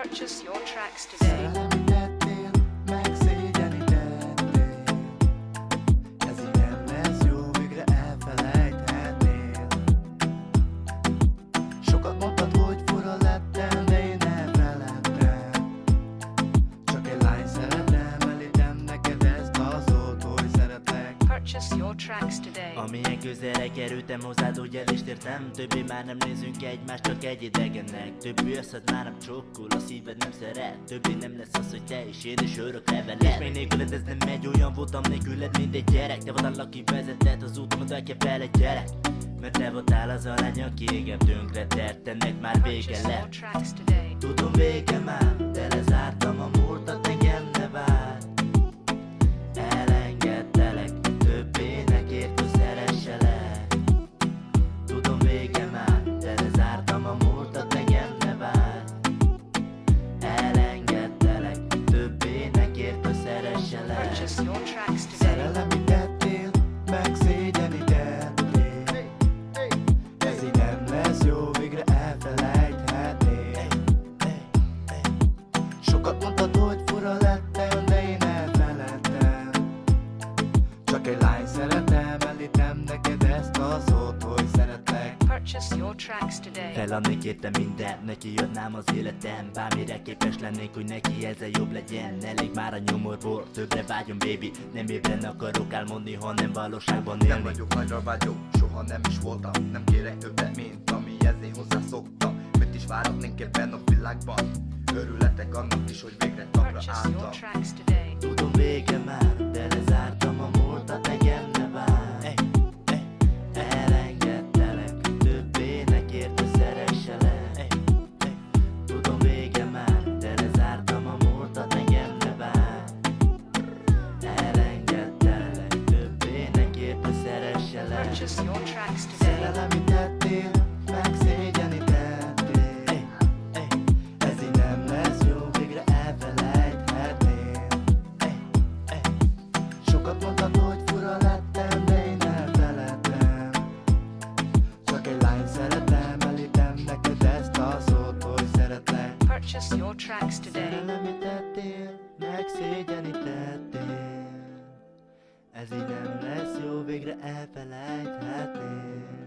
Purchase your tracks today. Szerelemi tettél, megszégyenítettél. Ez így nem lesz jó, végre elfelejthetnél. Sokat mondtad, hogy fura lettem, de én elfeledtem. Csak egy lány szeretem, elítem neked ezt a szót, hogy szeretlek. Purchase your tracks today. Amilyen közelre kerültem hozzád, hogy el is tértem. Többé már nem nézünk egymást, csak egy idegennek. Többé összed már nem csokkol, a szíved nem szeret. Többé nem lesz az, hogy te és én is örökre veled. És még nélküled ez nem megy, olyan voltam nélküled, mint egy gyerek. Te voltál, aki vezetett az útomat, el kell veled, gyere. Mert te voltál az a lány, aki engem tönkre tett, ennek már vége Purchase your lett. tracks today. Tudom, vége már, de lezártam a múltat, engem ne várj. Elengedtelek, többé ne kérd, hogy szeresselek. Tudom, vége már, de lezártam a múltat, engem ne várj. Elengedtelek, többé ne kérd, hogy szeresselek. Purchase your tracks today. Szerelemi tettél, megszégyenítettél. Ez így nem lesz jó, végre elfelejthetnél. Sokat mondtad, hogy fura lettem, de én elfeledtem. Csak egy lány szeretem, elítem neked ezt a szót, hogy szeretlek. Purchase your tracks today. Feladnék érte mindent, neki adnám az életem. Bármire képes lennék, hogy neki ezzel jobb legyen. Elég már a nyomorból, többre vágyom, baby. Nem évben akarok álmodni, hanem valóságban élni. Nem vagyok nagyra vágyó, soha nem is voltam. Nem kérek többet, mint amihez én hozzászoktam. Mit is várhatnénk ebben a világban? Örületek annak is, hogy végre talpra Purchase your álltam. tracks today. Tudom, vége már, de lezártam a múltat, engem ne várj. Elengedtelek, többé ne kérd, hogy szeresselek. Tudom, vége már, de lezártam a múltat, engem ne várj. Elengedtelek, többé ne kérd, hogy szeresselek. Purchase your tracks today. Szerelemi tettél, megszégyenítettél. Ez így nem lesz jó, végre elfelejthetnél. Sokat mondtad, hogy fura lettem, de én elfeledtem. Csak egy lány szeretem, elítem neked ezt a szót, hogy szeretlek. Purchase your tracks today. Szerelemi tettél, megszégyenítettél. Ez így nem lesz jó, végre elfelejthetnél.